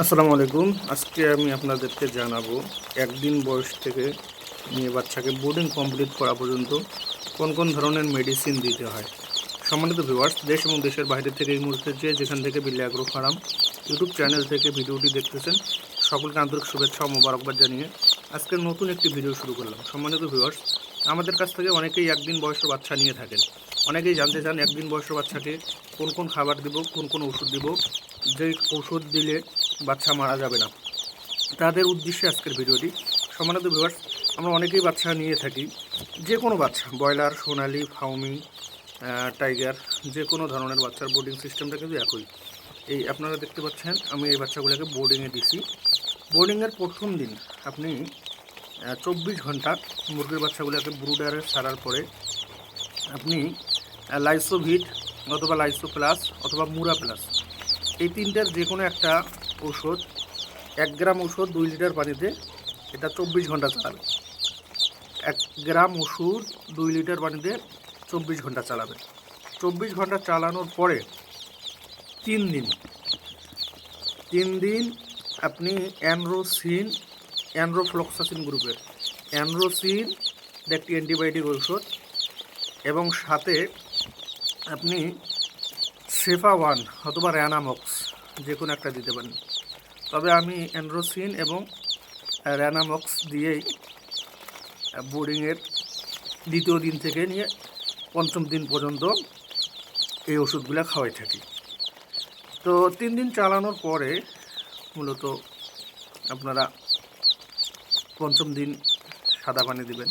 আসসালামু আলাইকুম। আজকে আমি আপনাদেরকে জানাবো একদিন বয়স থেকে নিয়ে বাচ্চাকে বোর্ডিং কমপ্লিট করা পর্যন্ত কোন কোন ধরনের মেডিসিন দিতে হয়। সম্মানিত ভিউয়ার্স, দেশ এবং দেশের বাইরে থেকে এই মুহূর্তে যেখান থেকে বিল্লি অ্যাগ্রো ফার্ম ইউটিউব চ্যানেল থেকে ভিডিওটি দেখতেছেন, সকলকে আন্তরিক শুভেচ্ছা ও মোবারকবাদ জানিয়ে আজকের নতুন একটি ভিডিও শুরু করলাম। সম্মানিত ভিউয়ার্স, আমাদের কাছ থেকে অনেকেই একদিন বয়সের বাচ্চা নিয়ে থাকেন। অনেকেই জানতে চান একদিন বয়সের বাচ্চাকে কোন কোন খাবার দিব, কোন কোন ওষুধ দিব, যে ওষুধ দিলে বাচ্চা মারা যাবে না। তাদের উদ্দেশ্যে আজকের ভিডিওটি। সম্মানিত ভিউয়ার্স, আমরা অনেকেই বাচ্চা নিয়ে থাকি, যে কোনো বাচ্চা, ব্রয়লার, সোনালি, ফাউমি, টাইগার, যে কোনো ধরনের বাচ্চার বোর্ডিং সিস্টেমটা কিন্তু একই। এই আপনারা দেখতে পাচ্ছেন, আমি এই বাচ্চাগুলোকে বোর্ডিংয়ে দিছি। বোর্ডিংয়ের প্রথম দিন আপনি 24 ঘন্টা মুরগির বাচ্চাগুলোকে ব্রুডারে ছাড়ার পরে আপনি লাইসোভিট অথবা লাইসো প্লাস অথবা মুরা প্লাস, এই তিনটার যে কোনো একটা ঔষধ, 1 গ্রাম ওষুধ 2 লিটার পানিতে, এটা 24 ঘন্টা চালাবে। 1 গ্রাম ওষুধ 2 লিটার পানিতে 24 ঘন্টা চালাবে। 24 ঘন্টা চালানোর পরে 3 দিন আপনি অ্যানরোফ্লক্সাসিন গ্রুপের অ্যানরোসিন একটি অ্যান্টিবায়োটিক ঔষধ, এবং সাথে আপনি সেফা ওয়ান অথবা র্যানামক্স যে কোনো একটা দিতে পারেন। তবে আমি অ্যানরোসিন এবং র্যানামক্স দিয়েই বোর্ডিংয়ের দ্বিতীয় দিন থেকে নিয়ে 5ম দিন পর্যন্ত এই ওষুধগুলো খাওয়াই থাকি। তো 3 দিন চালানোর পরে মূলত আপনারা 5ম দিন সাদা পানি দিবেন।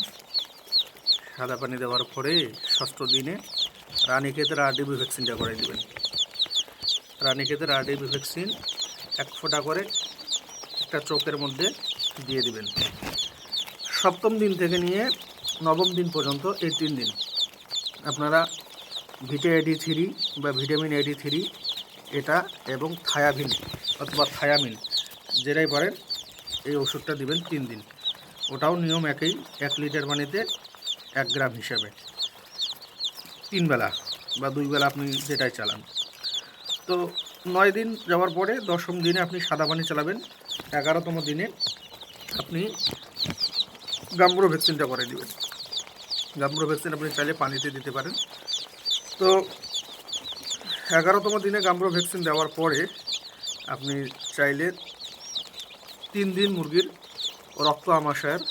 সাদা পানি দেওয়ার পরে 6ষ্ঠ দিনে রানীক্ষেতের আরডিবি ভ্যাকসিনটা করে দিবেন। রানীক্ষেতের আরডিবি ভ্যাকসিন 1 ফোঁটা করে একটা চোখের মধ্যে দিয়ে দিবেন। 7ম দিন থেকে নিয়ে 9ম দিন পর্যন্ত এই 3 দিন আপনারা ভিটা-83 বা ভিটামিন 83 এটা এবং থায়াভিন অথবা থায়ামিন যেটাই পারেন এই ওষুধটা দিবেন 3 দিন। ওটাও নিয়ম একই, 1 লিটার পানিতে 1 গ্রাম হিসাবে 3 বেলা বা 2 বেলা আপনি যেটাই চালান। তো 9 দিন যাওয়ার পরে 10ম দিনে আপনি সাদা পানি চালাবেন। 11তম দিনে আপনি গাম্বুরো ভ্যাকসিনটা করে দিবেন। গাম্বুরো ভ্যাকসিন আপনি চাইলে পানিতে দিতে পারেন। তো 11তম দিনে গাম্বুরো ভ্যাকসিন দেওয়ার পরে আপনি চাইলে 3 দিন মুরগির রক্ত আমাশয়ের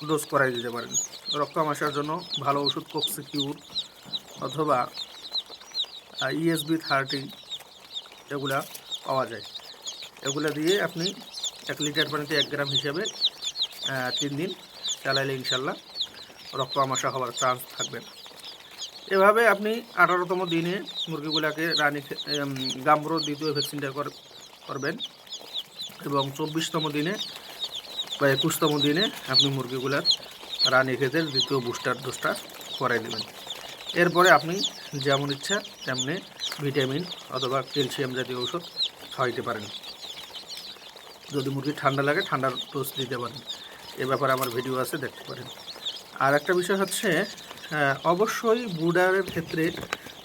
ডোজ করাই দিতে পারেন। রক্ত আমাশয়ের জন্য ভালো ওষুধ কক্সিকিউর অথবা ESB-30 এগুলা পাওয়া যায়। এগুলা দিয়ে আপনি 1 লিটার পানিতে 1 গ্রাম হিসাবে 3 দিন চালাইলে ইনশাল্লাহ রক্ত আমাশা হওয়ার চান্স থাকবে না। এভাবে আপনি 18তম দিনে মুরগিগুলোকে গাম্বুরো দ্বিতীয় ভ্যাকসিনটা করবেন, এবং 24তম দিনে বা 21তম দিনে আপনি মুরগিগুলার রানীক্ষেতের দ্বিতীয় বুস্টার ডোজটা করাই দেবেন। এরপরে আপনি যেমন ইচ্ছা তেমনি ভিটামিন অথবা ক্যালসিয়াম জাতীয় ওষুধ খাওয়াইতে পারেন। যদি মুরগি ঠান্ডা লাগে ঠান্ডার ডোজ দিতে পারেন। এ ব্যাপারে আমার ভিডিও আছে, দেখতে পারেন। আর একটা বিষয় হচ্ছে, অবশ্যই ব্রুডারের ক্ষেত্রে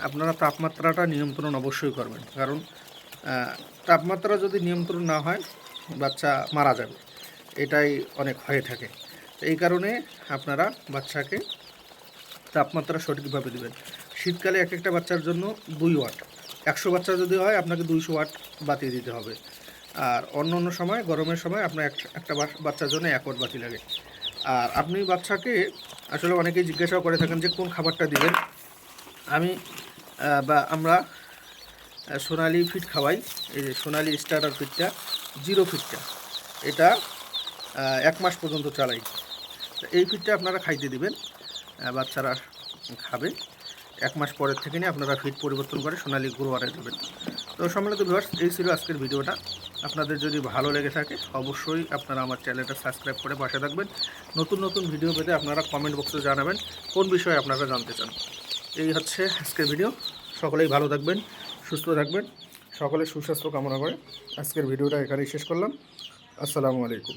আপনারা তাপমাত্রাটা নিয়ন্ত্রণ অবশ্যই করবেন, কারণ তাপমাত্রা যদি নিয়ন্ত্রণ না হয় বাচ্চা মারা যাবে, এটাই অনেক হয়ে থাকে। এই কারণে আপনারা বাচ্চাকে তাপমাত্রা সঠিকভাবে দেবেন। শীতকালে এক একটা বাচ্চার জন্য 2 ওয়াট, 100 বাচ্চা যদি হয় আপনাকে 200 ওয়াট বাতি দিতে হবে। আর অন্য সময়, গরমের সময় আপনার একটা বাচ্চার জন্য 1 ওয়াট বাতি লাগে। আর আপনি বাচ্চাকে আসলে অনেকেই জিজ্ঞাসা করে থাকেন যে কোন খাবারটা দিবেন। আমরা সোনালি ফিড খাওয়াই। এই যে সোনালি স্টার্টার ফিডটা, 0 ফিডটা, এটা 1 মাস পর্যন্ত চালাই। এই ফিডটা আপনারা খাইতে দিবেন, বাচ্চারা খাবে। 1 মাস পরের থেকে নিয়ে আপনারা ফিড পরিবর্তন করে সোনালি গ্রোয়ারে দেবেন। তো সম্মানিত ভিউয়ার্স, এই ছিল আজকের ভিডিওটা। আপনাদের যদি ভালো লেগে থাকে অবশ্যই আপনারা আমার চ্যানেলটা সাবস্ক্রাইব করে পাশে থাকবেন। নতুন ভিডিও পেতে আপনারা কমেন্ট বক্সে জানাবেন কোন বিষয়ে আপনারা জানতে চান। এই হচ্ছে আজকের ভিডিও। সকলেই ভালো থাকবেন, সুস্থ থাকবেন, সকলের সুস্বাস্থ্য কামনা করে আজকের ভিডিওটা এখানেই শেষ করলাম। আসসালামু আলাইকুম।